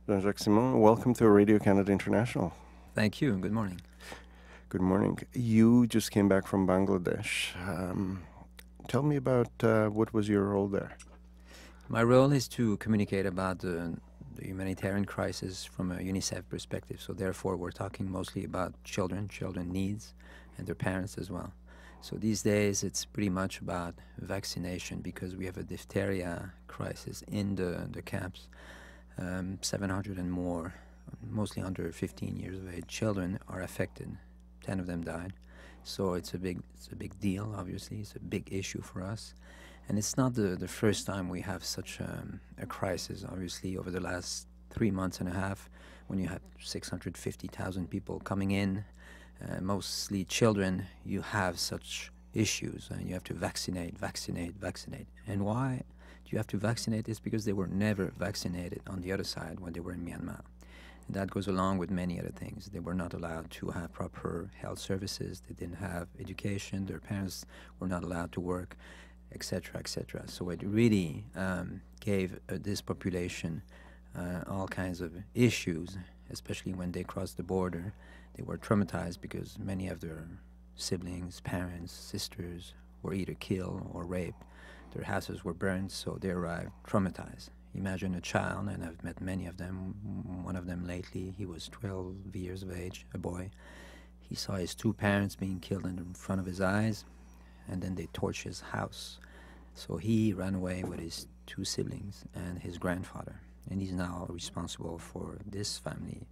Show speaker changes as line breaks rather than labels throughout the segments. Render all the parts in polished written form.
Jean-Jacques Simon, welcome to Radio Canada International.
Thank you. Good morning.
Good morning. You just came back from Bangladesh. Tell me about what was your role there?
My role is to communicate about the humanitarian crisis from a Unicef perspective. So therefore, we're talking mostly about children needs, and their parents as well. So these days, it's pretty much about vaccination because we have a diphtheria crisis in the camps. 700 and more, mostly under 15 years of age, children are affected. 10 of them died. So it's a big deal, obviously. It's a big issue for us. And it's not the first time we have such a crisis, obviously, over the last 3 months and a half, when you have 650,000 people coming in, mostly children, you have such issues, and you have to vaccinate. And why do you have to vaccinate? It's because they were never vaccinated on the other side when they were in Myanmar. And that goes along with many other things. They were not allowed to have proper health services. They didn't have education. Their parents were not allowed to work, etc., etc. So it really gave this population all kinds of issues, especially when they crossed the border. They were traumatized because many of their siblings, parents, sisters were either killed or raped. Their houses were burned, so they arrived traumatized. Imagine a child, and I've met many of them. One of them lately, he was 12 years of age, a boy. He saw his two parents being killed in front of his eyes, and then they torched his house. So he ran away with his two siblings and his grandfather, and he's now responsible for this family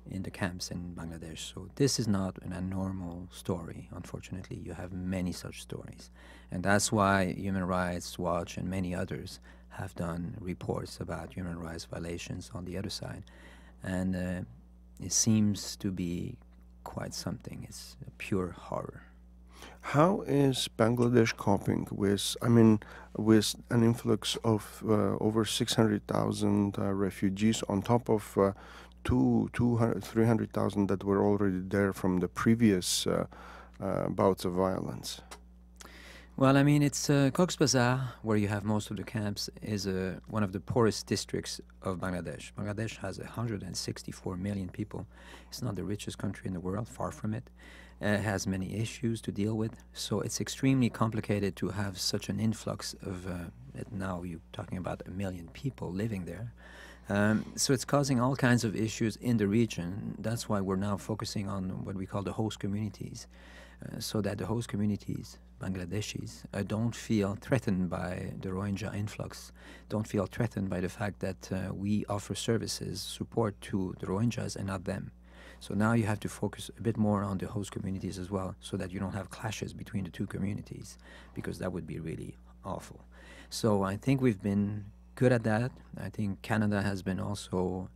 in the camps in Bangladesh. So this is not an abnormal story, unfortunately. You have many such stories. And that's why Human Rights Watch and many others have done reports about human rights violations on the other side. And it seems to be quite something. It's a pure horror.
How is Bangladesh coping with an influx of over 600,000 refugees on top of 300,000 that were already there from the previous bouts of violence?
Well, I mean, it's Cox's Bazar, where you have most of the camps, is one of the poorest districts of Bangladesh. Bangladesh has 164 million people. It's not the richest country in the world, far from it. It has many issues to deal with, so it's extremely complicated to have such an influx of, now you're talking about 1 million people living there. So it's causing all kinds of issues in the region. That's why we're now focusing on what we call the host communities, so that the host communities, Bangladeshis, don't feel threatened by the Rohingya influx, don't feel threatened by the fact that we offer services, support to the Rohingyas and not them. So now you have to focus a bit more on the host communities as well, so that you don't have clashes between the two communities, because that would be really awful. So I think we've been good at that. I think Canada has been also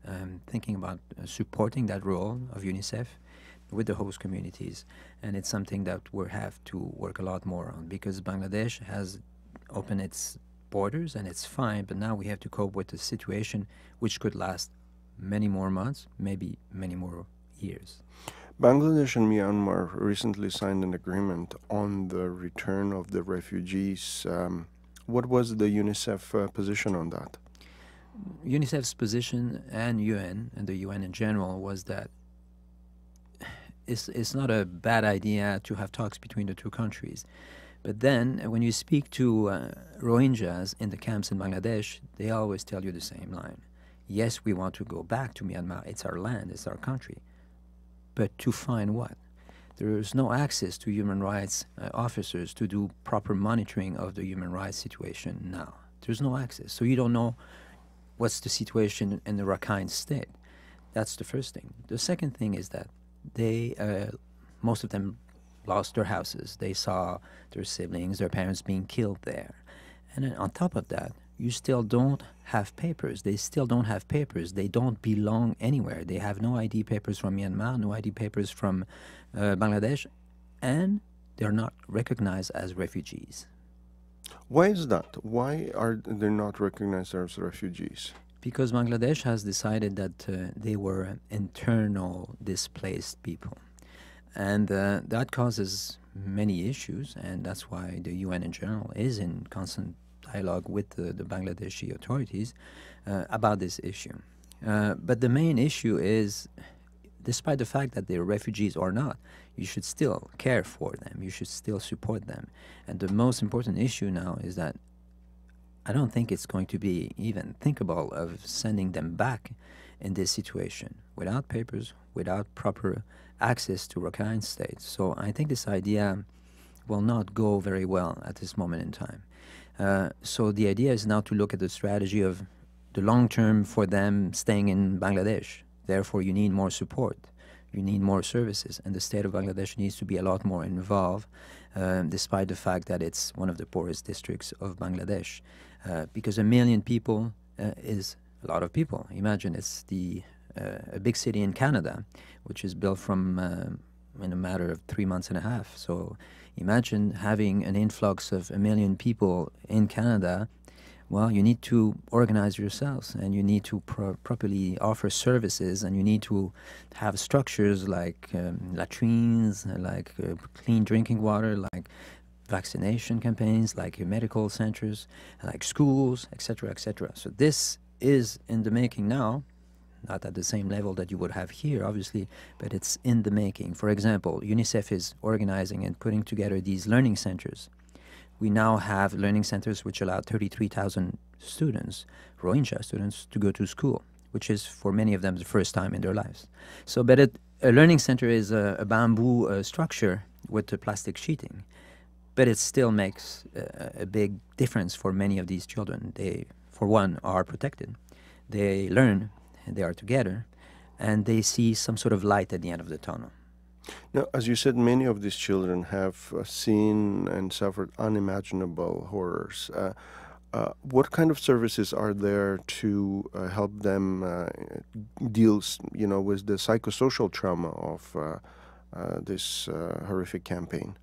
thinking about supporting that role of UNICEF with the host communities, and it's something that we have to work a lot more on, because Bangladesh has opened its borders and it's fine, but now we have to cope with a situation which could last many more months, maybe many more years.
Bangladesh and Myanmar recently signed an agreement on the return of the refugees. What was the UNICEF position on that?
UNICEF's position, and UN, and the UN in general, was that it's not a bad idea to have talks between the two countries. But then, when you speak to Rohingyas in the camps in Bangladesh, they always tell you the same line. Yes, we want to go back to Myanmar. It's our land, it's our country. But to find what? There is no access to human rights officers to do proper monitoring of the human rights situation now. There's no access. So you don't know what's the situation in the Rakhine state. That's the first thing. The second thing is that most of them lost their houses. They saw their siblings, their parents being killed there. And then on top of that, you still don't have papers. They still don't have papers. They don't belong anywhere. They have no ID papers from Myanmar, no ID papers from Bangladesh, and they're not recognized as refugees.
Why is that? Why are they not recognized as refugees?
Because Bangladesh has decided that they were internal displaced people. And that causes many issues, and that's why the UN in general is in constant dialogue with the Bangladeshi authorities about this issue. But the main issue is, despite the fact that they're refugees or not, you should still care for them. You should still support them. And the most important issue now is that I don't think it's going to be even thinkable of sending them back in this situation without papers, without proper access to Rakhine State. So I think this idea will not go very well at this moment in time. So the idea is now to look at the strategy of the long term for them staying in Bangladesh. Therefore, you need more support. You need more services. And the state of Bangladesh needs to be a lot more involved, despite the fact that it's one of the poorest districts of Bangladesh. Because 1 million people is a lot of people. Imagine it's a big city in Canada, which is built from in a matter of 3 months and a half. So imagine having an influx of 1 million people in Canada. Well, you need to organize yourselves, and you need to properly offer services, and you need to have structures like latrines, like clean drinking water, like vaccination campaigns, like medical centers, like schools, etc., etc. So this is in the making now, not at the same level that you would have here, obviously, but it's in the making. For example, Unicef is organizing and putting together these learning centers. We now have learning centers which allow 33,000 students, Rohingya students, to go to school, which is for many of them the first time in their lives. So, but a learning center is a bamboo structure with the plastic sheeting, but it still makes a big difference for many of these children. They, for one, are protected. They learn, they are together, and they see some sort of light at the end of the tunnel.
Now, as you said, many of these children have seen and suffered unimaginable horrors. What kind of services are there to help them deal, with the psychosocial trauma of this horrific campaign?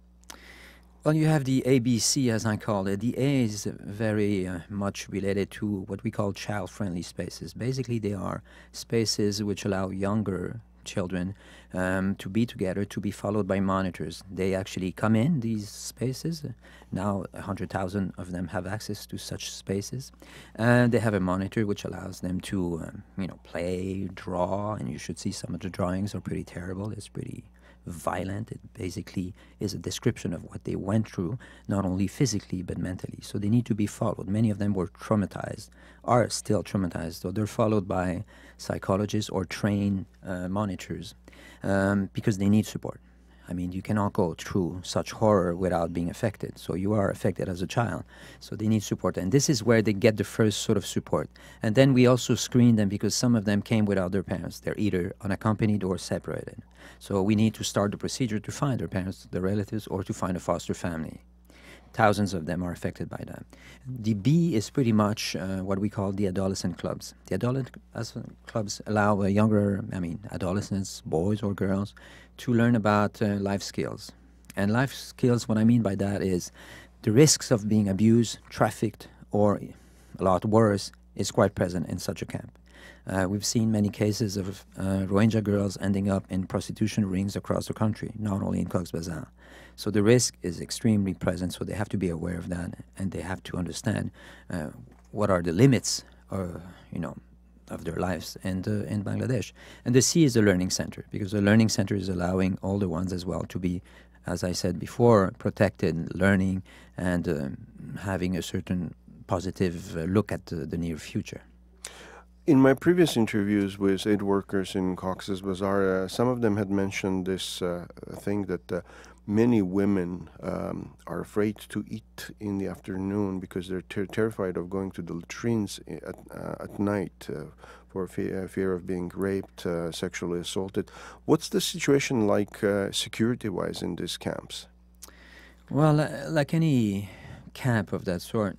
Well, you have the ABC, as I call it. The A is very much related to what we call child-friendly spaces. Basically, they are spaces which allow younger children to be together, to be followed by monitors. They actually come in these spaces. Now 100,000 of them have access to such spaces. And they have a monitor which allows them to, play, draw, and you should see some of the drawings are pretty terrible. It's pretty violent. It basically is a description of what they went through, not only physically but mentally. So they need to be followed. Many of them were traumatized, are still traumatized, so they're followed by psychologists or trained monitors because they need support. I mean, you cannot go through such horror without being affected. So you are affected as a child. So they need support. And this is where they get the first sort of support. And then we also screen them because some of them came without their parents. They're either unaccompanied or separated. So we need to start the procedure to find their parents, their relatives, or to find a foster family. Thousands of them are affected by that. The B is pretty much what we call the adolescent clubs. The adolescent clubs allow adolescents, boys or girls, to learn about life skills. And life skills, what I mean by that is the risks of being abused, trafficked, or a lot worse, is quite present in such a camp. We've seen many cases of Rohingya girls ending up in prostitution rings across the country, not only in Cox's Bazar. So the risk is extremely present, so they have to be aware of that, and they have to understand what are the limits of their lives in Bangladesh. And the C is the learning center, because the learning center is allowing older ones as well to be, as I said before, protected, learning, and having a certain positive look at the near future.
In my previous interviews with aid workers in Cox's Bazar, some of them had mentioned this thing that many women are afraid to eat in the afternoon because they're terrified of going to the latrines at night for fear of being raped, sexually assaulted. What's the situation like security-wise in these camps?
Well, like any camp of that sort,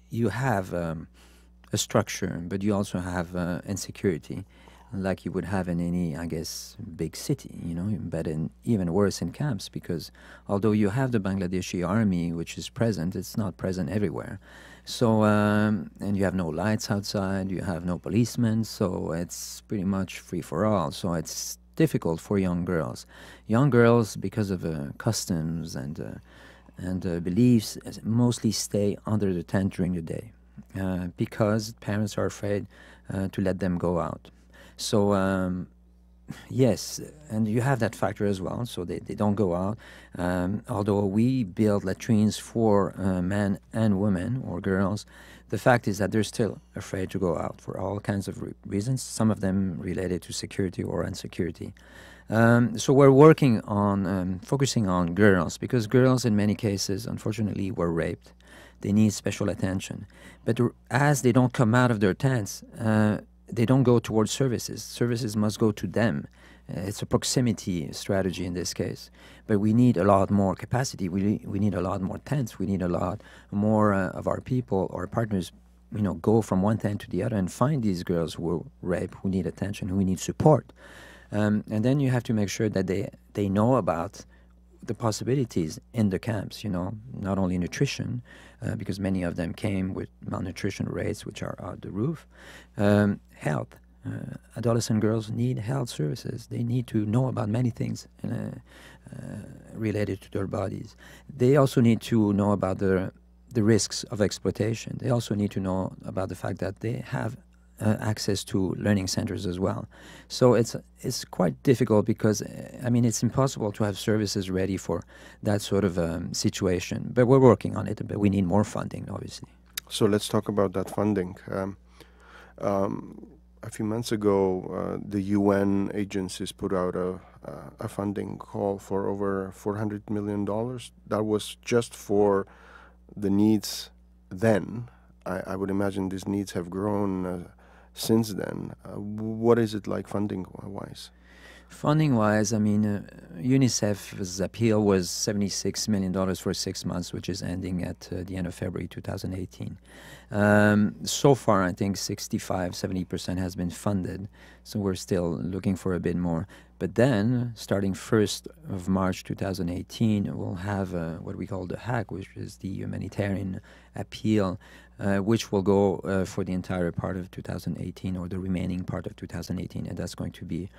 you have a structure, but you also have insecurity, like you would have in any, I guess, big city, but even worse in camps, because although you have the Bangladeshi army, which is present, it's not present everywhere. So, and you have no lights outside, you have no policemen, so it's pretty much free for all. So it's difficult for young girls. Young girls, because of customs and beliefs, mostly stay under the tent during the day. because parents are afraid to let them go out. So yes, and you have that factor as well, so they don't go out. Although we build latrines for men and women or girls, the fact is that they're still afraid to go out for all kinds of reasons, some of them related to security or insecurity. So we're working on focusing on girls, because girls in many cases, unfortunately, were raped. They need special attention. But as they don't come out of their tents, they don't go towards services. Services must go to them. It's a proximity strategy in this case. But we need a lot more capacity. We need a lot more tents. We need a lot more of our people, our partners, go from one tent to the other and find these girls who were raped, who need attention, who need support. And then you have to make sure that they know about the possibilities in the camps, not only nutrition, because many of them came with malnutrition rates which are out the roof. Health. Adolescent girls need health services. They need to know about many things related to their bodies. They also need to know about the risks of exploitation. They also need to know about the fact that they have access to learning centers as well. So it's quite difficult because, it's impossible to have services ready for that sort of situation. But we're working on it, but we need more funding, obviously.
So let's talk about that funding. A few months ago, the UN agencies put out a funding call for over $400 million. That was just for the needs then. I would imagine these needs have grown since then. What is it like funding-wise?
Funding-wise, UNICEF's appeal was $76 million for 6 months, which is ending at the end of February 2018. So far, I think 65–70% has been funded, so we're still looking for a bit more. But then, starting 1st of March 2018, we'll have what we call the HAC, which is the humanitarian appeal, which will go for the entire part of 2018 or the remaining part of 2018, and that's going to be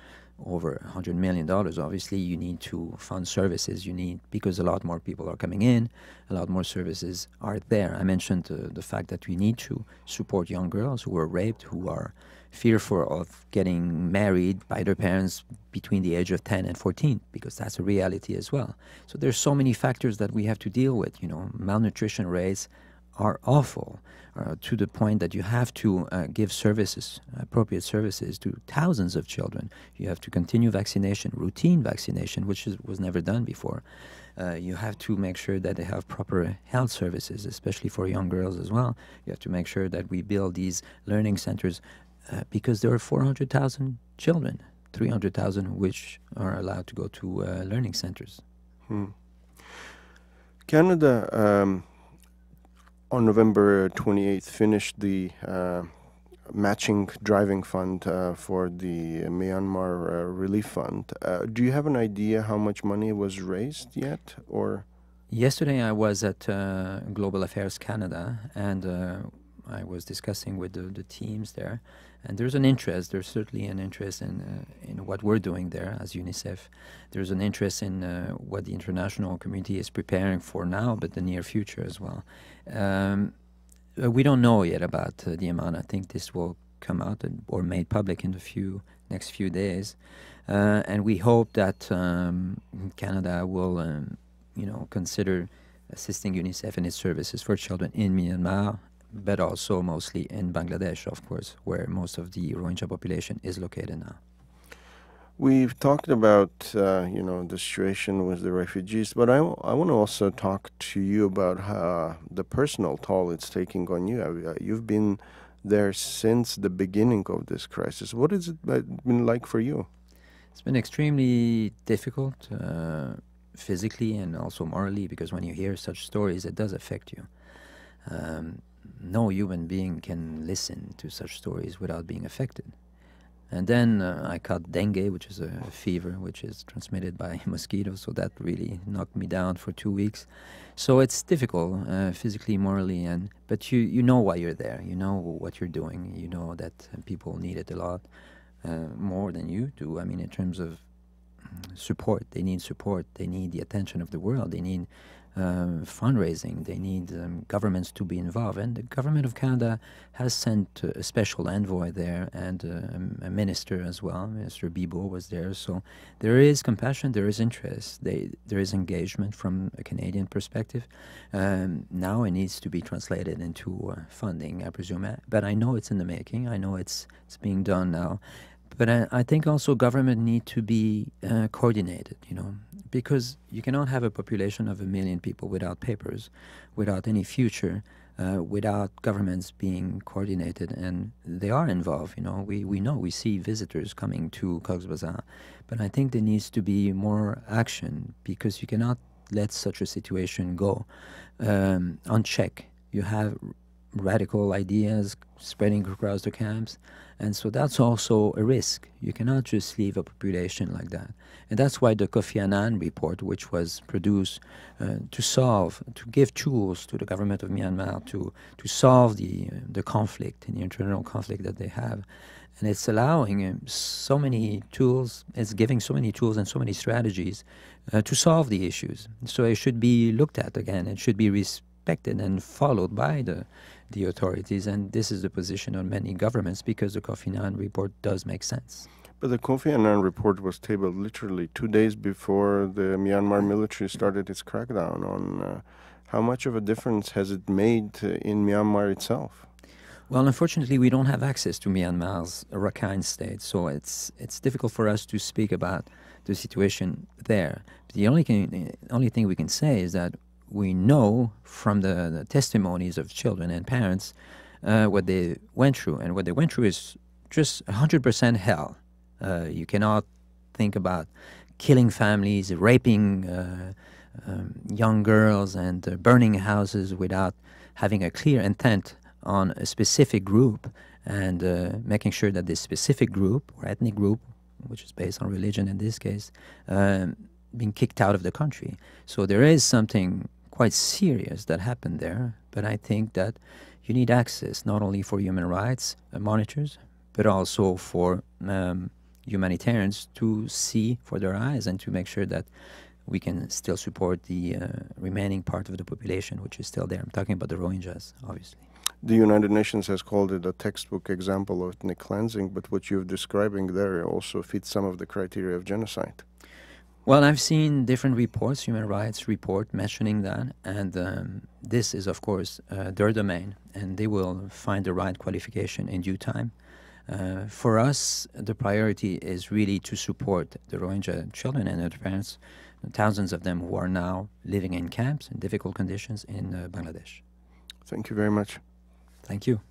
over $100 million. Obviously, you need to fund services. Because a lot more people are coming in, a lot more services are there. I mentioned the fact that we need to support young girls who were raped, who are fearful of getting married by their parents between the age of 10 and 14, because that's a reality as well. So there's so many factors that we have to deal with. Malnutrition rates are awful, to the point that you have to give services, appropriate services, to thousands of children. You have to continue vaccination, routine vaccination, which was never done before. You have to make sure that they have proper health services, especially for young girls as well. You have to make sure that we build these learning centers, because there are 400,000 children, 300,000 which are allowed to go to learning centers.
Canada, on November 28th, finished the matching driving fund for the Myanmar Relief Fund. Do you have an idea how much money was raised yet, or?
Yesterday I was at Global Affairs Canada, and I was discussing with the teams there, and there's certainly an interest in what we're doing there as UNICEF. There's an interest in what the international community is preparing for now, but the near future as well. We don't know yet about the amount. I think this will come out or made public in the next few days, and we hope that Canada will, consider assisting UNICEF in its services for children in Myanmar, but also mostly in Bangladesh, of course, where most of the Rohingya population is located now.
We've talked about, the situation with the refugees, but I want to also talk to you about the personal toll it's taking on you. You've been there since the beginning of this crisis. What has it been like for you?
It's been extremely difficult, physically and also morally, because when you hear such stories, it does affect you. No human being can listen to such stories without being affected. And then I caught dengue, which is a fever which is transmitted by mosquitoes, so that really knocked me down for 2 weeks. So it's difficult, physically, morally, but you know why you're there. You know what you're doing. You know that people need it a lot more than you do. In terms of support, they need support. They need the attention of the world. They need fundraising. They need governments to be involved. And the government of Canada has sent a special envoy there and a minister as well. Minister Bibeau was there. So there is compassion, there is interest, there is engagement from a Canadian perspective. Now it needs to be translated into funding, I presume. But I know it's in the making. I know it's being done now. But I think also government need to be coordinated, because you cannot have a population of 1 million people without papers, without any future, without governments being coordinated. And they are involved, we see visitors coming to Cox's Bazar. But I think there needs to be more action, because you cannot let such a situation go unchecked. You have radical ideas spreading across the camps, and so that's also a risk. You cannot just leave a population like that. And that's why the Kofi Annan report, which was produced to give tools to the government of Myanmar to solve the conflict, the internal conflict that they have. And it's allowing so many tools, it's giving so many tools and so many strategies to solve the issues. So it should be looked at again. It should be respected and followed by the authorities, and this is the position of many governments, because the Kofi Annan report does make sense.
But the Kofi Annan report was tabled literally 2 days before the Myanmar military started its crackdown on how much of a difference has it made in Myanmar itself?
Well, unfortunately, we don't have access to Myanmar's Rakhine state, so it's difficult for us to speak about the situation there. But the only thing we can say is that we know from the testimonies of children and parents what they went through. And what they went through is just 100% hell. You cannot think about killing families, raping young girls, and burning houses without having a clear intent on a specific group, and making sure that this specific group, or ethnic group, which is based on religion in this case, being kicked out of the country. So there is something quite serious that happened there, but I think that you need access not only for human rights monitors, but also for humanitarians to see for their eyes and to make sure that we can still support the remaining part of the population, which is still there. I'm talking about the Rohingyas, obviously.
The United Nations has called it a textbook example of ethnic cleansing, but what you're describing there also fits some of the criteria of genocide.
Well, I've seen different reports, human rights report mentioning that, and this is, of course, their domain, and they will find the right qualification in due time. For us, the priority is really to support the Rohingya children and their parents, thousands of them who are now living in camps in difficult conditions in Bangladesh.
Thank you very much.
Thank you.